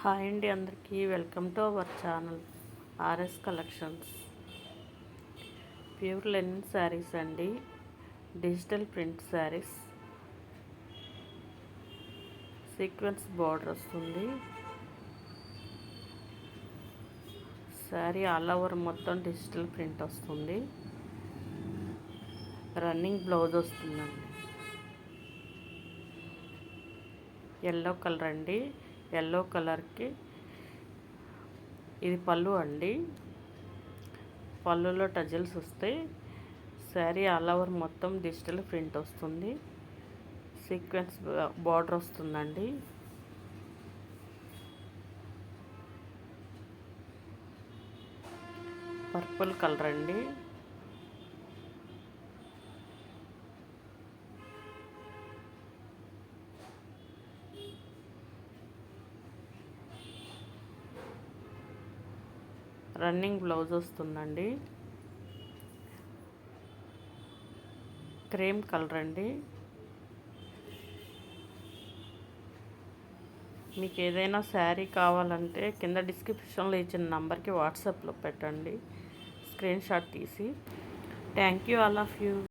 Hi అండి, అందరికీ welcome to our channel RS collections. Pure linen saris అండి, digital print saris, sequence border వస్తుంది. Sari all over మొత్తం డిజిటల్ ప్రింట్ వస్తుంది. రన్నింగ్ బ్లౌజ్ వస్తుందండి. ఎల్లో కలర్ అండి, ఎల్లో కలర్కి ఇది పళ్ళు అండి. పళ్ళులో టజిల్స్ వస్తాయి. శారీ ఆల్ ఓవర్ మొత్తం డిజిటల్ ప్రింట్ వస్తుంది. సీక్వెన్స్ బార్డర్ వస్తుందండి. పర్పుల్ కలర్ అండి. రన్నింగ్ బ్లౌజ్ వస్తుందండి. క్రీమ్ కలర్ అండి. మీకు ఏదైనా శారీ కావాలంటే కింద డిస్క్రిప్షన్లో ఇచ్చిన నంబర్కి వాట్సాప్లో పెట్టండి, స్క్రీన్ షాట్ తీసి. Thank you all of you.